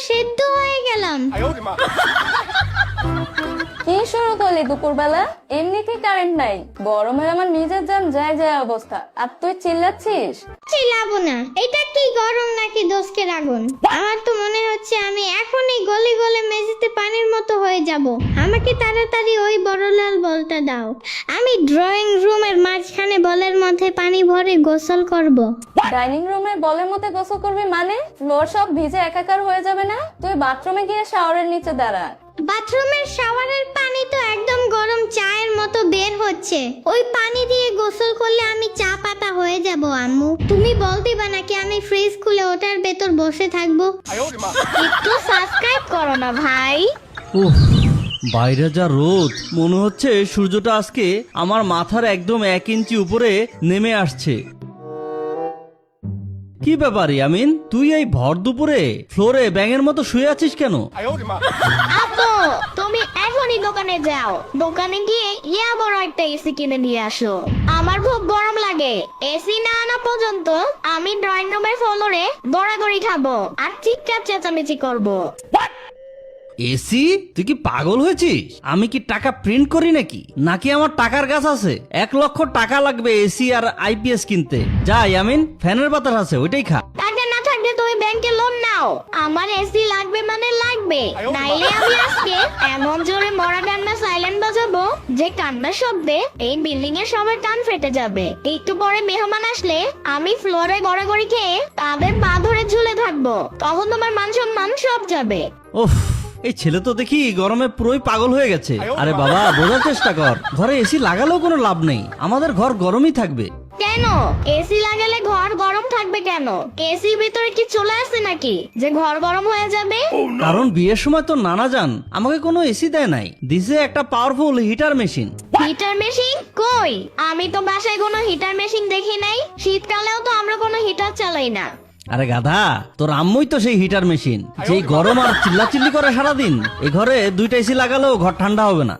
সেদ্ধ হয়ে গেলাম। কি শুরু করলি দুপুরবেলা? এমনিতেই কারেন্ট নাই, গরমে আমার নিজের যান যায় যায় অবস্থা, আর তুই চিল্লাচ্ছিস? চিল্লাবো না, এটা কি গরম নাকি দোস্তের আগুন? আমার তো মনে হচ্ছে আমি এখনই গলে গলে মেঝেতে পানির মতো হয়ে যাব। আমাকে তাড়াতাড়ি ওই বড়লাল বলটা দাও, আমি ড্রয়িং রুমের মাঝখানে বলের মধ্যে পানি ভরে গোসল করব। ডাইনিং রুমের বলের মধ্যে গোসল করবি মানে? ফ্লোর সব ভিজে একাকার হয়ে যাবে না? তুই বাথরুমে গিয়ে শাওয়ারের নিচে দাঁড়া। বাথরুমের শাওয়ারের পানি তো একদম গরম চায়ের মতো বের হচ্ছে, ওই পানি দিয়ে গোসল করলে আমি চা পাতা হয়ে যাব। আম্মু, তুমি বলতে বা নাকি আমি ফ্রিজ খুলে ওটার ভেতর বসে থাকবো? একটু সাবস্ক্রাইব করো না ভাই। উফ, বাইরে যা রোদ, মনে হচ্ছে সূর্যটা আজকে আমার মাথার একদম 1 ইঞ্চি উপরে নেমে আসছে। কি ব্যাপার ইয়ামিন, তুই এই ভর দুপুরে ফ্লোরে ব্যাঙের মতো শুয়ে আছিস কেন? আপু, তুমি এখনই দোকানে যাও, দোকানে গিয়ে ইয়া বড় একটা এসি কিনে নিয়ে আসো। আমার খুব গরম লাগে, এসি না আনা পর্যন্ত আমি ড্রয়িং রুমের ফ্লোরে দৌড়াদৌড়ি খাবো আর চিৎকার চেঁচামেচি করবো। এসি? তুই কি পাগল হয়েছিস? আমি কি টাকা প্রিন্ট করি নাকি আমার টাকার গাছ আছে? 1 লক্ষ টাকা লাগবে এসি আর আইপিএস কিনতে। যা ইয়ামিন, ফ্যানের বাতাস আছে, ওইটাই খা। টাকা না থাকলে তুমি ব্যাংকে লোন নাও, আমার এসি লাগবে মানে লাগবে, নাইলে আমি আজকে এমন জোরে মরা ডান্না সাইলেন্ট বাজাবো যে কান্নার শব্দে এই বিল্ডিং এর সবার কান ফেটে যাবে। একটু পরে মেহমান আসলে আমি ফ্লোরে গড়াগড়ি খেয়ে তাদের পা ধরে ঝুলে থাকবো, তখন তোমার মান সম্মান সব যাবে। ওফ, এই ছেলে তো দেখি গরমে পুরোই পাগল হয়ে গেছে। আরে বাবা, বোঝার চেষ্টা কর, ঘরে এসি লাগালেও কোনো লাভ নেই, আমাদের ঘর গরমই থাকবে। কেন এসি লাগালে ঘর গরম থাকবে কেন? এসির ভিতরে কি চলে আসে নাকি যে ঘর গরম হয়ে যাবে? কারণ বিয়ের সময় তো নানা জান আমাকে কোনো এসি দেয় নাই, দিছে একটা powerful heater machine. Heater machine কই? আমি তো বাসায় কোনো হিটার মেশিন দেখি নাই, শীতকালেও তো আমরা কোনো হিটার চালাই না। আরে গাধা, তোর আম্মুই তো সেই হিটার মেশিন, যেই গরম আর চিল্লাচিল্লি করে সারাদিন। এ ঘরে 2টা এসি লাগালেও ঘর ঠান্ডা হবে না।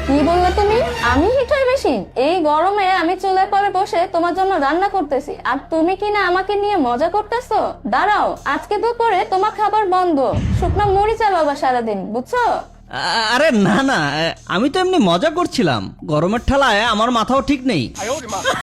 কি বললে তুমি? আমি হিটার মেশিন? এই গরমে আমি চুলার পরে বসে তোমার জন্য রান্না করতেছি, আর তুমি কি না আমাকে নিয়ে মজা করতেছো? দাঁড়াও, আজকে দুপুরে তোমার খাবার বন্ধ, শুকনো মুড়ি চালাবা সারাদিন, বুঝছো? আরে না না, আমি তো এমনি মজা করছিলাম, গরমের ঠেলায় আমার মাথাও ঠিক নেই।